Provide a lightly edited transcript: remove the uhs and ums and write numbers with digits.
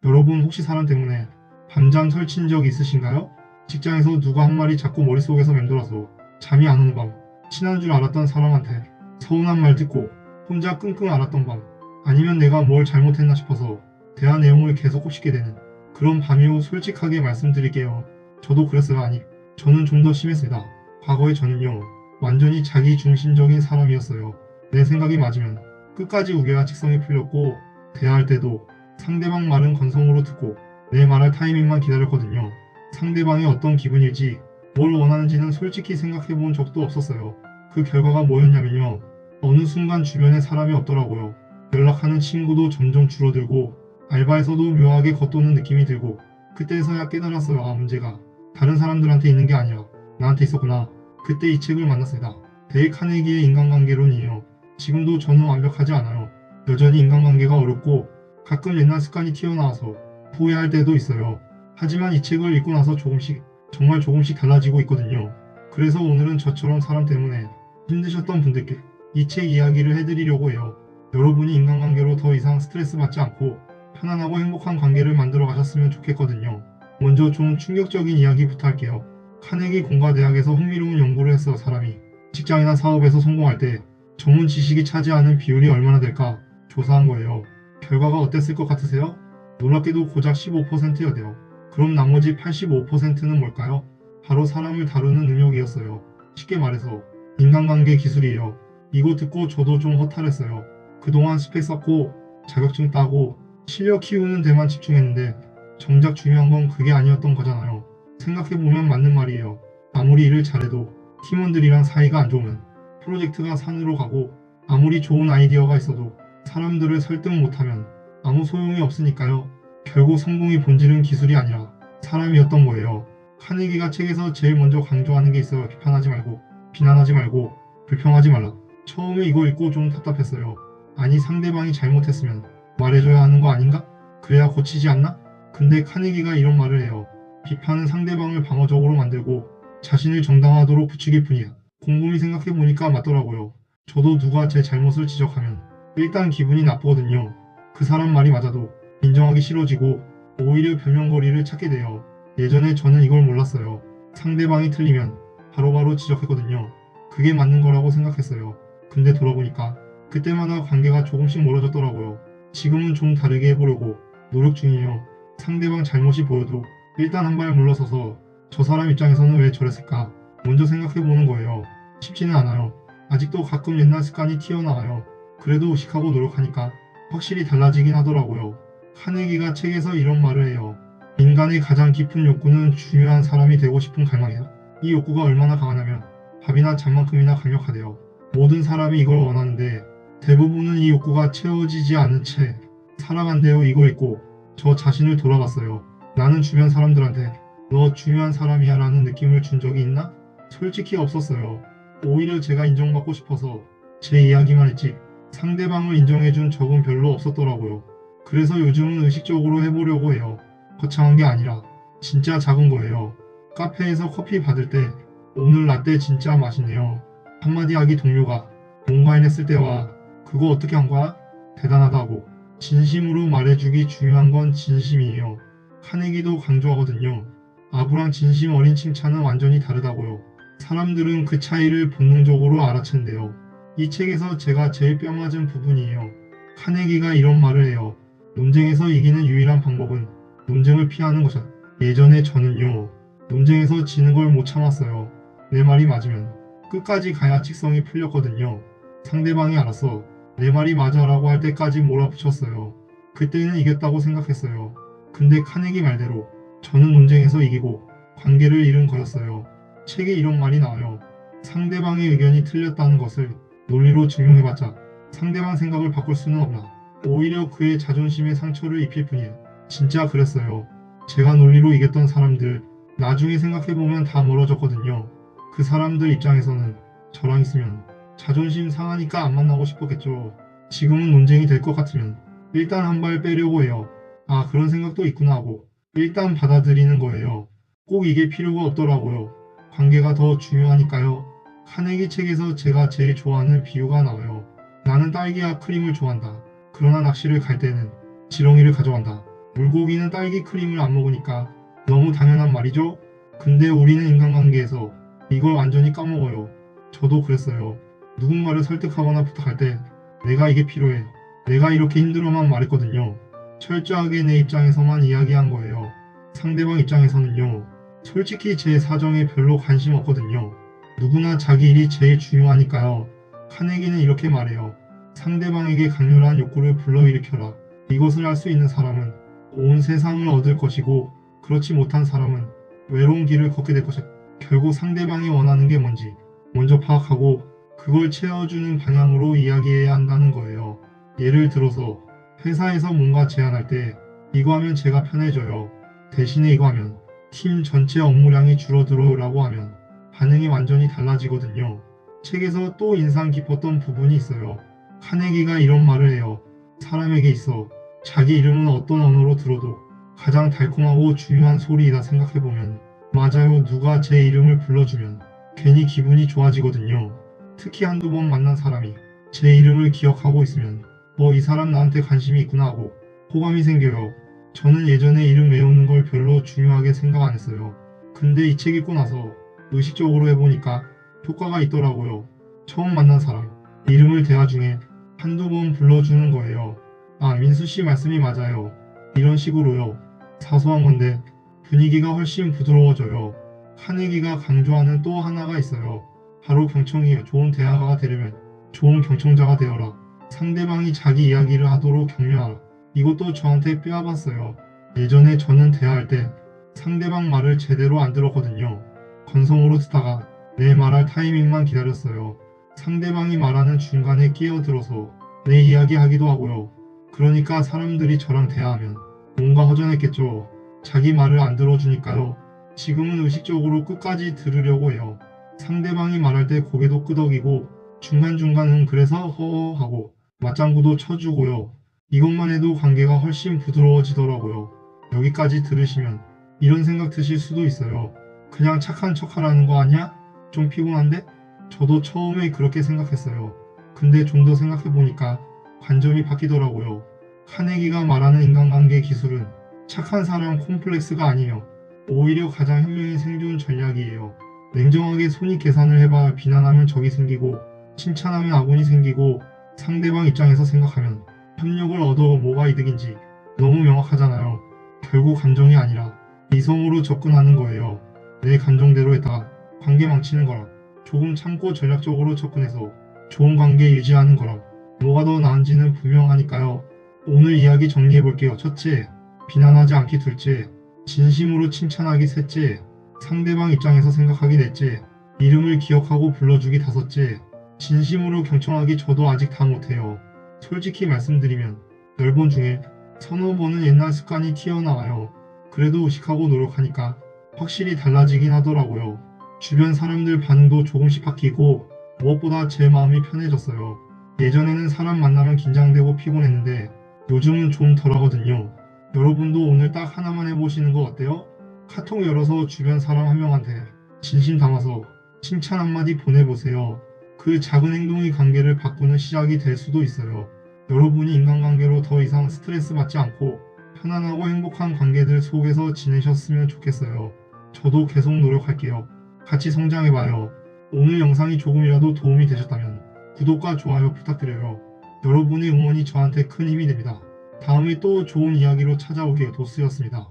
여러분 혹시 사람 때문에 밤잠 설친 적 있으신가요? 직장에서 누가 한 말이 자꾸 머릿속에서 맴돌아서 잠이 안 오는 밤, 친한 줄 알았던 사람한테 서운한 말 듣고 혼자 끙끙 앓았던 밤, 아니면 내가 뭘 잘못했나 싶어서 대화 내용을 계속 곱씹게 되는 그런 밤이요. 솔직하게 말씀드릴게요. 저도 그랬어요. 아니, 저는 좀 더 심했습니다. 과거의 저는요, 완전히 자기 중심적인 사람이었어요. 내 생각이 맞으면 끝까지 우겨야 직성이 풀렸고, 대화할 때도 상대방 말은 건성으로 듣고 내 말할 타이밍만 기다렸거든요. 상대방이 어떤 기분일지, 뭘 원하는지는 솔직히 생각해 본 적도 없었어요. 그 결과가 뭐였냐면요. 어느 순간 주변에 사람이 없더라고요. 연락하는 친구도 점점 줄어들고, 알바에서도 묘하게 겉도는 느낌이 들고, 그때서야 깨달았어요. 아, 문제가 다른 사람들한테 있는 게 아니라 나한테 있었구나. 그때 이 책을 만났습니다. 데일 카네기의 인간관계론이에요. 지금도 저는 완벽하지 않아요. 여전히 인간관계가 어렵고 가끔 옛날 습관이 튀어나와서 후회할 때도 있어요. 하지만 이 책을 읽고 나서 조금씩, 정말 조금씩 달라지고 있거든요. 그래서 오늘은 저처럼 사람 때문에 힘드셨던 분들께 이 책 이야기를 해드리려고 해요. 여러분이 인간관계로 더 이상 스트레스 받지 않고 편안하고 행복한 관계를 만들어 가셨으면 좋겠거든요. 먼저 좀 충격적인 이야기부터 할게요. 카네기 공과대학에서 흥미로운 연구를 했어. 사람이 직장이나 사업에서 성공할 때 전문 지식이 차지하는 비율이 얼마나 될까 조사한 거예요. 결과가 어땠을 것 같으세요? 놀랍게도 고작 15%였대요. 그럼 나머지 85%는 뭘까요? 바로 사람을 다루는 능력이었어요. 쉽게 말해서 인간관계 기술이에요. 이거 듣고 저도 좀 허탈했어요. 그동안 스펙 쌓고 자격증 따고 실력 키우는 데만 집중했는데 정작 중요한 건 그게 아니었던 거잖아요. 생각해보면 맞는 말이에요. 아무리 일을 잘해도 팀원들이랑 사이가 안 좋으면 프로젝트가 산으로 가고, 아무리 좋은 아이디어가 있어도 사람들을 설득 못하면 아무 소용이 없으니까요. 결국 성공의 본질은 기술이 아니라 사람이었던 거예요. 카네기가 책에서 제일 먼저 강조하는 게 있어요. 비판하지 말고, 비난하지 말고, 불평하지 말라. 처음에 이거 읽고 좀 답답했어요. 아니, 상대방이 잘못했으면 말해줘야 하는 거 아닌가? 그래야 고치지 않나? 근데 카네기가 이런 말을 해요. 비판은 상대방을 방어적으로 만들고 자신을 정당화하도록 부추길 뿐이야. 곰곰이 생각해보니까 맞더라고요. 저도 누가 제 잘못을 지적하면 일단 기분이 나쁘거든요. 그 사람 말이 맞아도 인정하기 싫어지고 오히려 변명거리를 찾게 돼요. 예전에 저는 이걸 몰랐어요. 상대방이 틀리면 바로바로 지적했거든요. 그게 맞는 거라고 생각했어요. 근데 돌아보니까 그때마다 관계가 조금씩 멀어졌더라고요. 지금은 좀 다르게 해보려고 노력 중이에요. 상대방 잘못이 보여도 일단 한 발 물러서서 저 사람 입장에서는 왜 저랬을까 먼저 생각해보는 거예요. 쉽지는 않아요. 아직도 가끔 옛날 습관이 튀어나와요. 그래도 의식하고 노력하니까 확실히 달라지긴 하더라고요. 카네기가 책에서 이런 말을 해요. 인간의 가장 깊은 욕구는 중요한 사람이 되고 싶은 갈망이다. 이 욕구가 얼마나 강하냐면 밥이나 잠만큼이나 강력하대요. 모든 사람이 이걸 원하는데 대부분은 이 욕구가 채워지지 않은 채 살아간대요. 이거 읽고 저 자신을 돌아봤어요. 나는 주변 사람들한테 너 중요한 사람이야 라는 느낌을 준 적이 있나? 솔직히 없었어요. 오히려 제가 인정받고 싶어서 제 이야기만 했지 상대방을 인정해준 적은 별로 없었더라고요. 그래서 요즘은 의식적으로 해보려고 해요. 거창한 게 아니라 진짜 작은 거예요. 카페에서 커피 받을 때 오늘 라떼 진짜 맛있네요. 한마디 하기 동료가 뭔가 해냈을 때와 그거 어떻게 한 거야? 대단하다고 진심으로 말해주기. 중요한 건 진심이에요. 카네기도 강조하거든요. 아부랑 진심 어린 칭찬은 완전히 다르다고요. 사람들은 그 차이를 본능적으로 알아챈대요. 이 책에서 제가 제일 뼈맞은 부분이에요. 카네기가 이런 말을 해요. 논쟁에서 이기는 유일한 방법은 논쟁을 피하는 것이다. 예전에 저는요, 논쟁에서 지는 걸 못 참았어요. 내 말이 맞으면 끝까지 가야 직성이 풀렸거든요. 상대방이 알아서 내 말이 맞아라고 할 때까지 몰아붙였어요. 그때는 이겼다고 생각했어요. 근데 카네기 말대로 저는 논쟁에서 이기고 관계를 잃은 거였어요. 책에 이런 말이 나와요. 상대방의 의견이 틀렸다는 것을 논리로 증명해봤자 상대방 생각을 바꿀 수는 없나. 오히려 그의 자존심에 상처를 입힐 뿐이에요. 진짜 그랬어요. 제가 논리로 이겼던 사람들 나중에 생각해보면 다 멀어졌거든요. 그 사람들 입장에서는 저랑 있으면 자존심 상하니까 안 만나고 싶었겠죠. 지금은 논쟁이 될 것 같으면 일단 한 발 빼려고 해요. 아, 그런 생각도 있구나 하고 일단 받아들이는 거예요. 꼭 이게 필요가 없더라고요. 관계가 더 중요하니까요. 카네기 책에서 제가 제일 좋아하는 비유가 나와요. 나는 딸기와 크림을 좋아한다. 그러나 낚시를 갈 때는 지렁이를 가져간다. 물고기는 딸기 크림을 안 먹으니까 너무 당연한 말이죠? 근데 우리는 인간관계에서 이걸 완전히 까먹어요. 저도 그랬어요. 누군가를 설득하거나 부탁할 때 내가 이게 필요해. 내가 이렇게 힘들어만 말했거든요. 철저하게 내 입장에서만 이야기한 거예요. 상대방 입장에서는요. 솔직히 제 사정에 별로 관심 없거든요. 누구나 자기 일이 제일 중요하니까요. 카네기는 이렇게 말해요. 상대방에게 강렬한 욕구를 불러일으켜라. 이것을 할 수 있는 사람은 온 세상을 얻을 것이고 그렇지 못한 사람은 외로운 길을 걷게 될 것이다. 결국 상대방이 원하는 게 뭔지 먼저 파악하고 그걸 채워주는 방향으로 이야기해야 한다는 거예요. 예를 들어서 회사에서 뭔가 제안할 때 이거 하면 제가 편해져요. 대신에 이거 하면 팀 전체 업무량이 줄어들어 라고 하면 반응이 완전히 달라지거든요. 책에서 또 인상 깊었던 부분이 있어요. 카네기가 이런 말을 해요. 사람에게 있어 자기 이름은 어떤 언어로 들어도 가장 달콤하고 중요한 소리이다 생각해보면 맞아요. 누가 제 이름을 불러주면 괜히 기분이 좋아지거든요. 특히 한두 번 만난 사람이 제 이름을 기억하고 있으면 이 사람 나한테 관심이 있구나 하고 호감이 생겨요. 저는 예전에 이름 외우는 걸 별로 중요하게 생각 안 했어요. 근데 이 책 읽고 나서 의식적으로 해보니까 효과가 있더라고요. 처음 만난 사람 이름을 대화 중에 한두 번 불러주는 거예요. 아, 민수씨 말씀이 맞아요. 이런 식으로요. 사소한 건데 분위기가 훨씬 부드러워져요. 카네기가 강조하는 또 하나가 있어요. 바로 경청이에요. 좋은 대화가 되려면 좋은 경청자가 되어라. 상대방이 자기 이야기를 하도록 격려하라. 이것도 저한테 빼앗았어요. 예전에 저는 대화할 때 상대방 말을 제대로 안 들었거든요. 건성으로 듣다가 내 말할 타이밍만 기다렸어요. 상대방이 말하는 중간에 끼어들어서 내 이야기 하기도 하고요. 그러니까 사람들이 저랑 대화하면 뭔가 허전했겠죠. 자기 말을 안 들어주니까요. 지금은 의식적으로 끝까지 들으려고 해요. 상대방이 말할 때 고개도 끄덕이고 중간중간은 그래서 허허 하고 맞장구도 쳐주고요. 이것만 해도 관계가 훨씬 부드러워지더라고요. 여기까지 들으시면 이런 생각 드실 수도 있어요. 그냥 착한 척하라는 거 아니야? 좀 피곤한데? 저도 처음에 그렇게 생각했어요. 근데 좀 더 생각해보니까 관점이 바뀌더라고요. 카네기가 말하는 인간관계 기술은 착한 사람 콤플렉스가 아니에요. 오히려 가장 현명한 생존 전략이에요. 냉정하게 손익 계산을 해봐. 비난하면 적이 생기고 칭찬하면 아군이 생기고 상대방 입장에서 생각하면 협력을 얻어 뭐가 이득인지 너무 명확하잖아요. 결국 감정이 아니라 이성으로 접근하는 거예요. 내 감정대로 했다가 관계 망치는 거랑 조금 참고 전략적으로 접근해서 좋은 관계 유지하는 거랑 뭐가 더 나은지는 분명하니까요. 오늘 이야기 정리해볼게요. 첫째, 비난하지 않기. 둘째, 진심으로 칭찬하기. 셋째, 상대방 입장에서 생각하기. 넷째, 이름을 기억하고 불러주기. 다섯째, 진심으로 경청하기. 저도 아직 다 못해요. 솔직히 말씀드리면 10번 중에 서너 번은 옛날 습관이 튀어나와요. 그래도 의식하고 노력하니까 확실히 달라지긴 하더라고요. 주변 사람들 반응도 조금씩 바뀌고 무엇보다 제 마음이 편해졌어요. 예전에는 사람 만나면 긴장되고 피곤했는데 요즘은 좀 덜하거든요. 여러분도 오늘 딱 하나만 해보시는 거 어때요? 카톡 열어서 주변 사람 한 명한테 진심 담아서 칭찬 한마디 보내보세요. 그 작은 행동이 관계를 바꾸는 시작이 될 수도 있어요. 여러분이 인간관계로 더 이상 스트레스 받지 않고 편안하고 행복한 관계들 속에서 지내셨으면 좋겠어요. 저도 계속 노력할게요. 같이 성장해봐요. 오늘 영상이 조금이라도 도움이 되셨다면 구독과 좋아요 부탁드려요. 여러분의 응원이 저한테 큰 힘이 됩니다. 다음에 또 좋은 이야기로 찾아올게요. 도스였습니다.